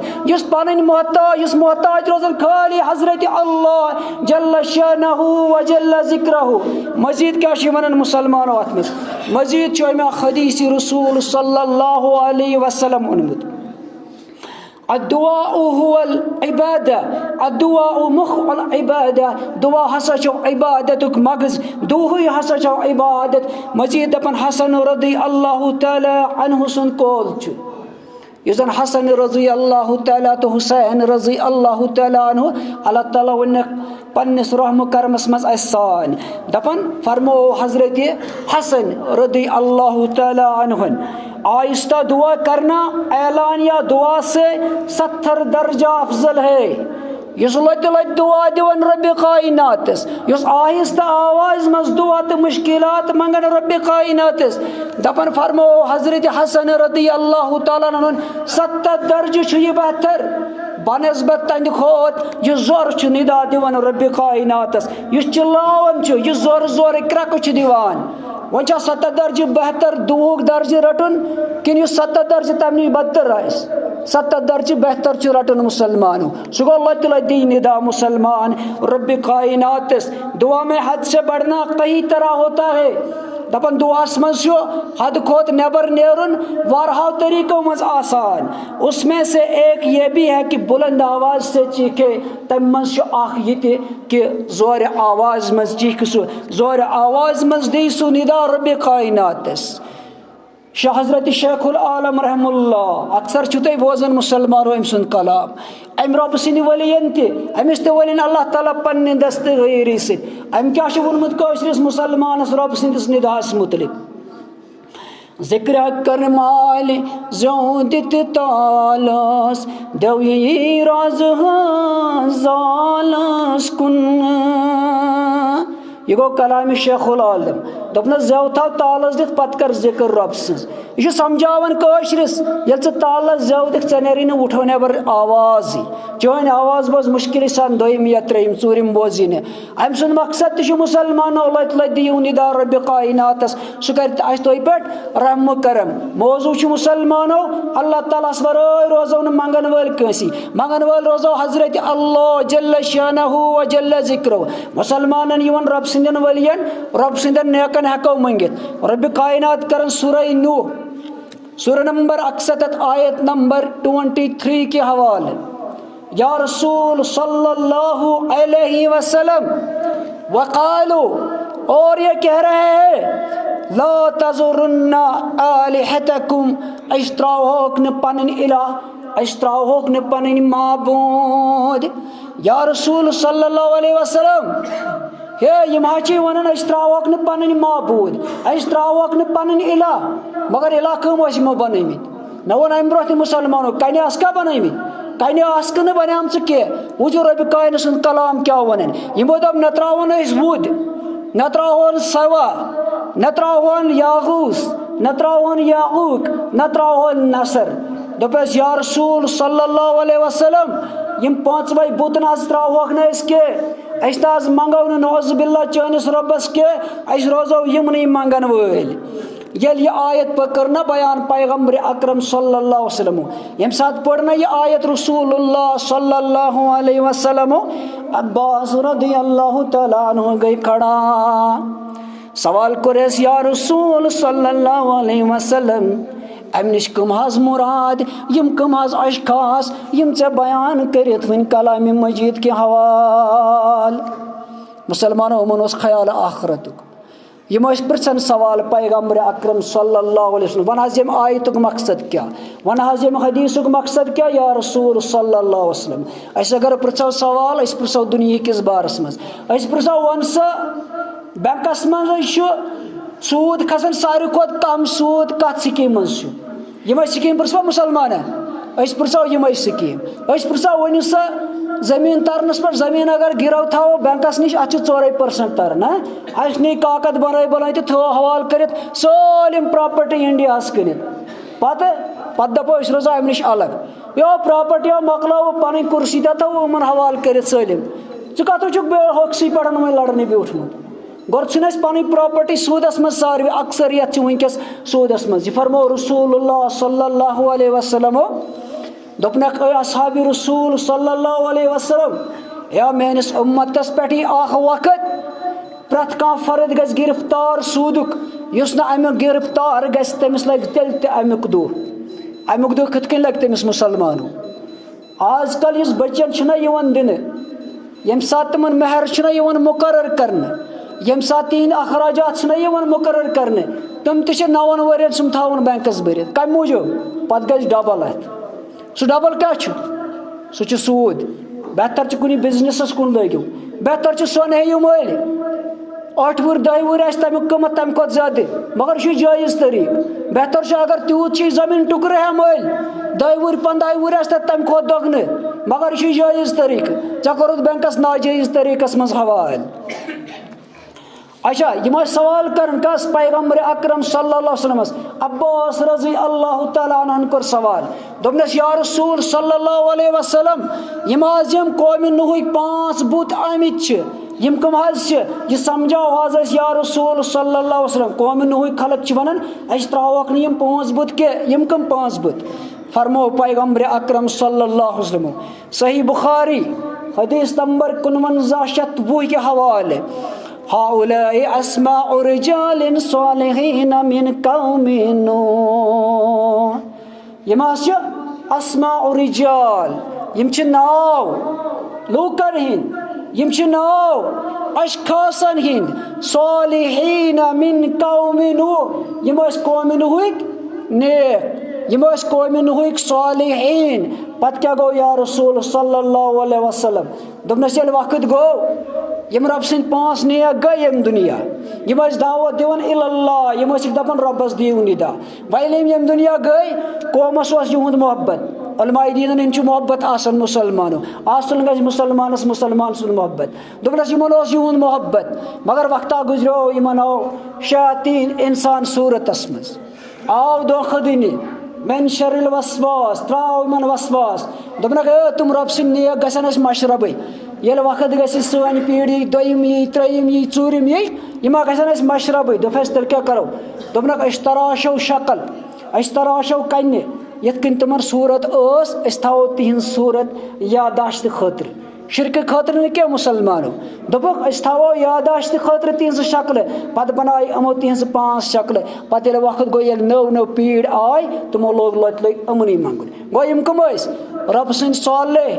पन मोहताज रोजन खाली हजरत अल्लाह जल्ल शानहु व जल्ल जिक्रहु। मजीद क्या वन मुसलमानो अत मजीद हदीस रसूल सल्लल्लाहु अलैहि वसल्लम ओनमुत अद्दुआ हुवल इबादा अद्दुआ मुख्ल इबादा दुआ हसा इबादतुक मगज दुहुई हसा इबादत। मजीद दपन हसन रदी अल्लाह तआला अन्हु सुन कौल युजन हसन रजी अल्लाह तआला तो हुसैन रजी अल्लाह तआला अन्हु अल्लाह ताला वन पन्निस रहम करमस मज असान दपन फरमो हजरत हसन रदी अल्लाह तआला अन्हु आहिस्ता दुआ करना ऐलानिया दुआ से 70 दर्जा अफजल है। युस लत लत दुआ दिवन रब्बि कायनातस युस आहिस्ता आवाज मज दुआ तो मुश्किलात मंगन रब्बि कायनातस दपन फरमो हजरत हसन रदी अल्लाह तआला अन्हु 70 दर्ज छु ये बेहतर बनस्बत तंद खोत यह जोर छु निदा दिवन रब्बि कायनातस युस चिल्लावन छु यह जोर जोर क्रक छु दिवान वन 70 दर्ज बेहतर दुक दर्ज रटन किन 70 दर्ज तमनि बदतर आस 70 दर्ज बेहतर छु रटन मुसलमानों सो गो लत दी निदा मुसलमान रब्बि कायनातस। दुआ में हद से बढ़ना कई तरह होता है दपन दुआस मज हद खोत नबर नेरुन वारहा तरीकों मज आसान उसमें से एक ये भी है कि बुलंद आवाज से चीखे तम मज ये कि जोर आवाज मज चीख सु जोर आवाज मज दी सु निदा रब्बि कायनातस। शाह हजरत शेखुल आलम रहमुल्लाह अक्सर छुते बोजन मुसलमानों अम सुन कलाम अम रब सिंद वलियन अमिस ते वलिन अल्लाह ताला पन्ने दस्तगीरी से अम क्या वोनमुत कशरिस मुसलमानस रब सिंदिस निदास मुतलिक जिक्र कर माल जोदित तालस दवी राज जालस कुन यह गो कलाम शेखुल आलम दपन जव थव तालस दिख पत कर जिक्र रब सज यह समझावन कशरिस ये तालस जव दिख ऐ नेरी उठो नबर आवाज चोन आवाज बोज मुश्किल सान दोम या त्रेम चूरिम बोजी ने अम सुन मकसद तु मुसलमानो लत लत दियो निदा रब्बि कायनातस सह कर तुह पे रहम करम मौजू मुसलमानो अल्लाह तालास वराय रोजो न मंगन वल कंसी मंगन वल रोजो हजरत अल्लाह जल्ल शानहु व जल्ल जिक्रहु मुसलमानन यवन रब सिंदन वलियन रब सिंदन नेकन हको मंगित रब्बि कायनात करन सूरह नूह सूरह नंबर 61 आयत नंबर 23 के हवाले या रसूल सल्लल्लाहु अलैहि वसल्लम वक़ालू और ये कह रहे हैं ला तज़ुरुन्ना आलिहतकुम इस्त्राहोक न पनन इलाह इस्त्राहोक न पनन माबूद। या रसूल सल्लल्लाहु अलैहि वसल्लम हे यमाची वन इस्त्राहोक न पनन माबूद इस्त्राहोक न पनन इलाह मगर इलाह कम वसमो बनमित न वन अम ब्रोह मुसलमानों कने आसका बनमित कने आसक न बनाम के वुजु रब्बि कायनात सुन कलाम क्या वनन यमो दप न त्रावन बुद न त्रावन सवा न त्रावन यागूस न त्रावन याऊक न त्रावन नसर दपस या रसूल सल्लल्लाहु अलैहि वसल्लम यम पांचवे बुत न त्रावक न इसके अस मंगो न नौज़ बिल्लाह चनिस रब्बस के अस रोजो यमनी मंगन वल ये आयत पकड़ ना बयान पैगम्बर अकरम सल्लल्लाहु अलैहि वसल्लम यम साथ पढ़ना ये आयत रसूलुल्लाह सल्लल्लाहु अलैहि वसल्लम अब्बास रदियल्लाहु तआला अन्हु गई खड़ा सवाल करेस या रसूल सल्लल्लाहु अलैहि वसल्लम अम निश कम हज मुराद यम कम हज अशखास यम चे बयान करित वन कलाम मजीद के हवाल। मुसलमानों मन ख्याल आखरतुक यम पृछन सवाल पैगम्बर अकरम सल्लल्लाहु अलैहि वसल्लम वन हज यम आयतुक मकसद क्या वन हज यम हदीसुक मकसद क्या या रसूल सल्लल्लाहु अलैहि वसल्लम अस अगर पृछो सवाल अस पृछो दुनिया किस बारस मज अस पृछो वन सा बैंकस मज सूद खसन सारी खोत कम सूद कत स्कीम यम स्कीम पृछो मुसलमान अस पृछो यम स्कीम अस पृछो वन सा जमीन तरनस पर जमीन अगर गिरव थो बैंकस निश अत 4% तरन अस नी काकद बना तो थो हवाल कर सालिम प्रॉपर्टी इंडिया कनित पत दपो रोजो अम निश अलग यो प्रॉपर्टी मकलो पन कुर्सी तो उमन हवाल कर सलम कत होक्सी पे वह लड़ने ब्यूठमुत गोर पन प्रॉपर्टी सूदस मज सारे अक्सरियत वनकस सूदस मज फरमो रसूलुल्लाह सल्लल्लाहु अलैहि वसल्लम दोपनक असहाबी रसूल सल्लल्लाहु अलैहि वसल्लम या मेनिस उम्मतस पे वक्त प्रत कह फर्द गस गिरफ्तार सूदुक युस न अमुक गिरफ्तार गस तमिस लग तेल ते अमुक दुह कथ कन लग तमिस मुसलमानो आजकल इस बच्चन दिन यम सात तमन महर मुकर्रर करने यम सात तीन अखराजात मुकर्रर करने तम त 9 वरियन सुम थावन बैंकस भरित कम मूजूब पत गज डबल अत सह डबल क्या सह सूद बेहतर कुन बिजनेस कुन लगिव बेहतर सोन हेयू मल 8 वुर 10 वुर तमिक कमत तम खुद ज्यादा मगर यह जायज़ तरीक बेहतर अगर तूत जमीन टुकर है मल 10 वुर 15 वुर तम खुद दोगन मगर यह जायज़ तरीक ऐ कोरुत बैंकस नाजायज़ तरीकस मज हवाल अच्छा यम सवाल कर कस पैगम्बर अकरम सल्लल्लाहु अलैहि वसल्लम अब्बास रज़ी अल्लाह तआला अन्हु कर सवाल दोपनस या रसूल सल्लल्लाहु अलैहि वसल्लम यम कौम नूह 5 बुत आमित यम कम यह समझाओ हज या रसूल सल्लल्लाहु अलैहि वसल्लम कौम नूह खलक वनान अस त्रावक न 5 बुत के यम कम 5 बुत फरमो पैगम्बर अकरम सल्लल्लाहु अलैहि वसल्लम सही बुखारी हदीस नंबर 49 के हवाले हाउलाई अस्माउ रिजालिन सालिहीन मिन कौमि नूह यम अस्माउ रिजाल यम नाव लूकन हिंद यम नाव अशखासन हिंद सालिहीन मिन कौमि नूह यम कौमि नूहक नेक यम कौमि नूहक सालिहीन पत क्या गो या रसूल सल्लल्लाहु अलैहि वसल्लम दोपनस येल वक्त गो यम रब सद 5 नेक गई यम दुनिया यम दावत दिवन इल्लल्लाह यम दपान रब्बस दीव निदा वैल यम दुनिया गई कौमस युंद मोहब्बत उलमाए दीन इन मोहब्बत आसन मुसलमानो आसन गज मुसलमानस मुसलमान सुन मोहब्बत दोपनस यमन युंद मोहब्बत मगर वक्ता गुजरो यमन आओ शयातीन इंसान सूरतस मज आओ दोखदिनी मन शरिल वसवास त्राव यमन वसवास दोपनक तुम रब सद नेक गसन मशरबे ये वक्त गि सन पीढ़ी दोम यी त्रेम यी चूरम यी यमा गसन मशरब दोपस तेल क्या करो दोपनक तराशो शक्ल तराशो कन्ने यथ कन तमन सूरत थो तिहन सूरत यादाश्त खतर शिरक खतर न क्या मुसलमानो दोपक थो यादाश्त खतर तिहन शक्ल पत बनाए अमो तिहन 5 शक्ल पत वक्त गो नव नव पीढ़ आय तमो लोग लत लग अमनी मंगुन गो यम कम रब सद साले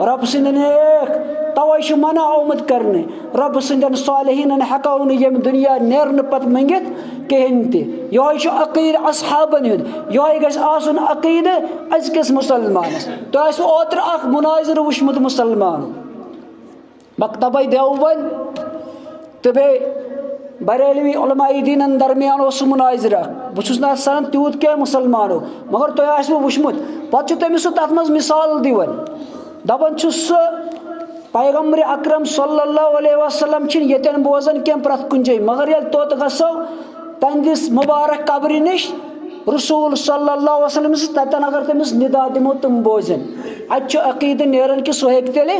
रब सद नेक तवे मना आमुत करने रब सदन सालिहीन हेको यम दुनिया नेरन पत मंगित कहें तह अकीद असहाबन यह गस आसन अकीद अजकिस मुसलमानस तो ओतर अख मुनाजिर वुचमुत मुसलमान मकतब देवबंद तो बे बरेलवी उलमाए दीनन दरमियान मुनाजिर बहुत ना सन तूत क्या मुसलमानो मगर तुह वुचमुत पे तमिस तथ मज मिसाल दिवन दपान पैगम्बर अकरम सल्लल्लाहु अलैहि वसल्लम यन बोजन क्या प्रत कुन जाय मगर ये तोत गसो तंदिस मुबारक कब्र नश रसूल सल्लल्लाहु अलैहि वसल्लम ततन अगर तमिस निदा दिमो तुम बोजन अत अकीद नेरन कि सह तेल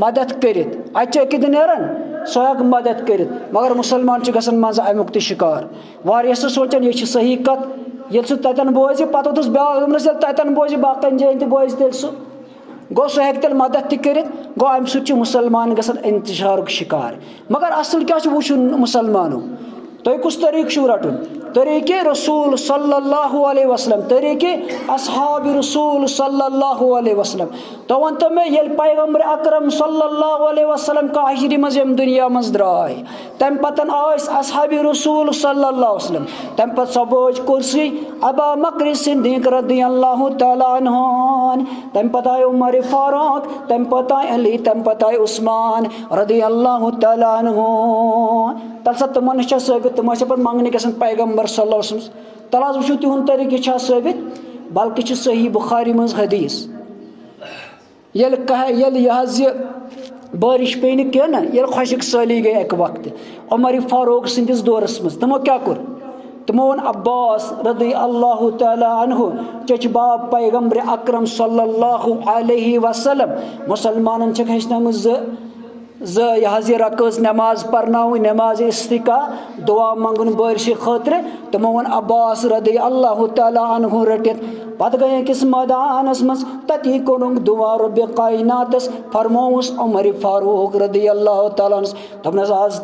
मदद करित अत अकीद नेरन सह मदद करित मगर मुसलमान गसन मज अमुक शिकार वारिया सोचन यह सही कत ये ततन बोज पे ब्याज ततन बोज बाकन जान त बोज तेल सह गो सह तेल मदद तक गो अम सह मुसलमान गसन इंतशार शिकार मगर असल क्या वुचुन मुसलमानो तुम कुछ तरीक रटुन तरीके रसूल सल्लल्लाहु अलैहि वसल्लम तरीके असहाब रसूल सल्लल्लाहु अलैहि वसल्लम तो वन तो मे ये पैगम्बर अकरम सल्लल्लाहु अलैहि वसल्लम का हजरी मज दुनिया मज द्राय तम पतन आस असहाब रसूल सल्लल्लाहु अलैहि वसल्लम तम पत सबोज कुर्सी अबा बकर सिद्दीक रदियल्लाहु तआला अन्हु तम पत आय उमर फारूक तम पत आय अली तम पत आय उस्मान रदियल्लाहु तआला अन्हु तल तमन साबित तम पे मंगने गसन पैगम्बर सल्लल्लाहु अलैहि वसल्लम तल वो तिहुंद तरीके साबित बल्कि सही बुखारी मज हदीस यह बारिश पे कह खुशक साली गई अक वक्त उमर फारूक सदिस दौरस मज तमो क्या कोर तमो वोन अब्बास रदी अल्लाह तआला अन्हु चच बाब पैगम्बर अकरम सल्लल्लाहु अलैहि वसल्लम मुसलमानन छ हेचनम ज रकज नमाज पढ़नाव नमाज इस्तिका दुआ मंगन बारिश खतर तमो वोन अब्बास रदी अल्लाह तआला अन्हु रटित पत गए अकिस मैदानस मज तती कोनुंग दुआ रब कायनातस फरमोस उमर फारूक रदी अल्लाह तआला दपनस आज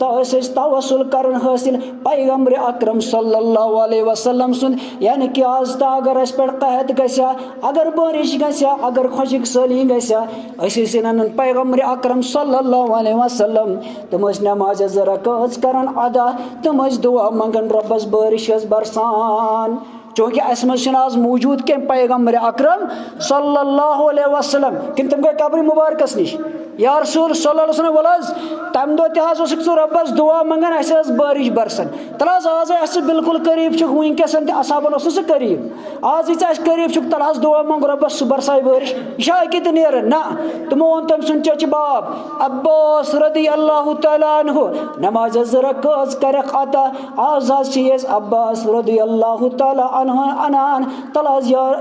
तवसुल करन हासिल पैगम्बर अकरम सल्लल्लाहु अलैहि वसल्लम सुन यानी कि आज अगर अस पे कहत गसा अगर बारिश गसा अगर खुशिक सली गसा असिन पैगम्बर अकरम सल्लल्लाहु अलैहि वसल्लम तम नमाज रकात करन अदा तम दुआ मंगन रब्बस बारिश बरसान चूँकि आज मौजूद कम पैगम्बर अकरम सल्लल्लाहु अलैहि वसल्लम किन तम गए कब्र मुबारकस निश या रसूल सल्लल्लाहु अलैहि वसल्लम तम दो तह रब्बस दुआ मंगन बारिश बरसन तल आज बिल्कुल करीब वनकस असहाबन सह करीब आज करीब तल दुआ मंग रब्बस बरसाए बारिश यह अकित नेर ना तमो वोन तम सुन चच बाब अब्बास रदी अल्लाह तआला अन्हु नमाज रकात करक अता आज अब्बास रदी अल्लाह तआला अनान तल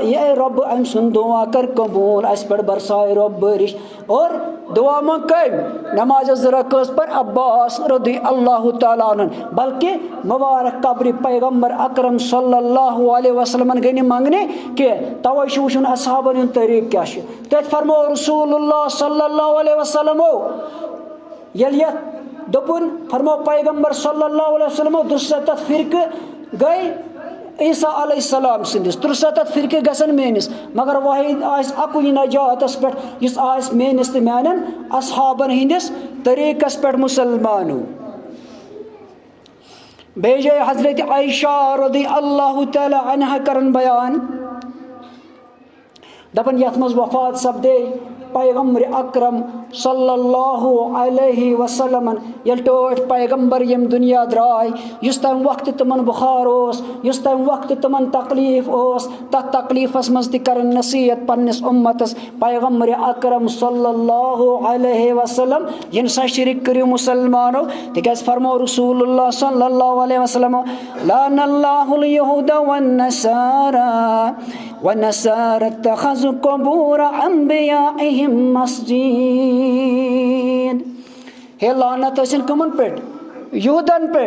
ये रब अम सुन दुआ कर कबूल अस पे बरसाए रब बारिश और दुआ मंग कम नमाज रकात पर अब्बास रदी अल्लाह तआला अन्हु बल्कि मुबारक कब्र पैगम्बर अकरम सल्लल्लाहु अलैहि वसल्लम गई मंगने कि तवे वुचन असहाबन हुंद तरीक क्या तथ फरमो रसूलुल्लाह सल्लल्लाहु अलैहि वसल्लम यल दोपुन फरमो पैगम्बर सल्लल्लाहु अलैहि वसल्लम 63 फिरक गई ईसा अलैहिस्सलाम सिंदिस 63 फिरके गसन मेनिस मगर वाहिद आस अकुई नजातस पे इस आस मेनिस तो मानन असहाबन हिंदिस तरीकस पे मुसलमानों बेजे हजरत आयशा रदी अल्लाह तआला अन्हा करन बयान दपन यथ मज वफात सपदे पैगम्बर अकरम सल्लल्लाहु अलैहि वसल्लम यल टोट पैगम्बर यम दुनिया द्राय युस तम वक्त तमन बुखार ओस युस तम वक्त तमन तकलीफ ओस तथ तकलीफस मज ति करन नसीहत पन्निस उम्मतस पैगम्बर अकरम सल्लल्लाहु अलैहि वसल्लम यन सा शिरक करियो मुसलमानो तिकस फरमो रसूलुल्लाह सल्लल्लाहु अलैहि वसल्लम लानल्लाहुल यहूदा वन नसारा इत्तखज़ु क़ुबूर अंबियाइहिम मस्जिद हे लानत असिन कमन पे यूदन पे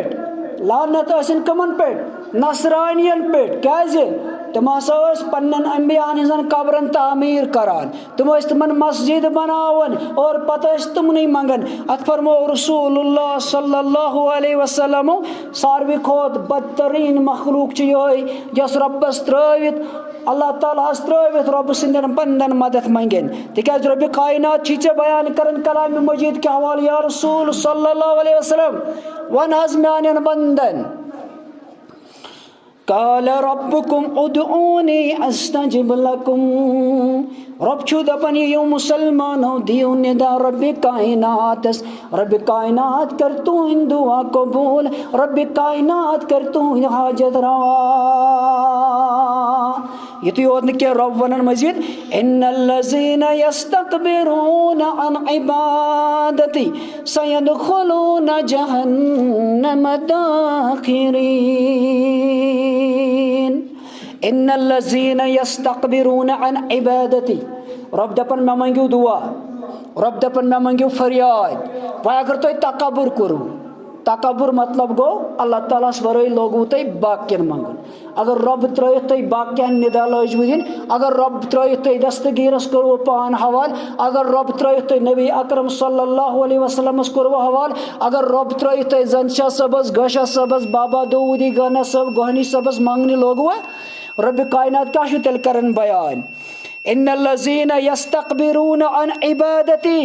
लानत असिन कमन पे नसरानियन पे क्या तम पन्न अम्बियान हजन कब्रन तामीर करान तम तमन मस्जिद बनावन और पत तमन मंगन अत फरमो रसूलुल्लाह सल्लल्लाहु अलैहि वसल्लम सारवी खोत बदतरीन मखलूक यस रब्बस त्रवित अल्लाह ताला त्रवित रब सिंदन बंदन मदद मंगन तिकाज रब कायनात चे बयान करन कलाम मजीद के हवाले या रसूल सल्लल्लाहु अलैहि वसल्लम वन हज म्यान बंदन काल रब्बुकुम उदऊनी अस्तजिब लकुम रब छु दपन यो मुसलमानो दियो निदा रब कायनात कर तू इन दुआ कबूल रब कायनात कर तू हाजत रवा ये योत न क्या रब वनन मजीद इन्नल्लज़ीना यस्तकबिरून अन इबादती सयदखुलून जहन्नम दाखिरीन इन्नल्लज़ीना यस्तकबिरून अन इबादती रब दपन मैं मंगियो दुआ रब दपन मैं मंगियो फरियाद वह अगर तो तकब्बुर करू तकब्बुर मतलब गो अल्लाह ताला वरे लोगू तय बाकियन मंगन अगर रब त्रयत तय बाकियन निदा लजवुदिन अगर रब त्रयत तय दस्तगीरस करो पान हवाल अगर रब त्रयत तय नबी अकरम सल्लल्लाहु अलैहि वसल्लम करो हवाल अगर रब त्रयत तय जनशा सबस गशा सबस बाबा दऊदी गना सब गोहनी सबस मंगनी लोगू रब कायनात का तेल करन बयान इन्नल्लज़ीना यस्तकबिरून अन इबादती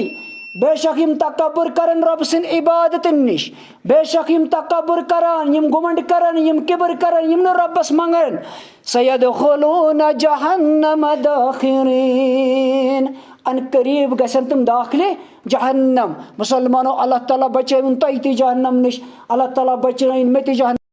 बेशक यम तकब्बुर करन रब सिन इबादत निश बेशक यम तकब्बुर करन यम गुमंड करन यम किबर करन यम रब्बस मंगन सयदखुलून जहन्नम दाखिरीन अन करीब गसन तुम दाखिले जहन्नम मुसलमानों अल्लाह ताला बचाइन तय जहन्नम निश अल्लाह ताला बचाइन में जहन्नम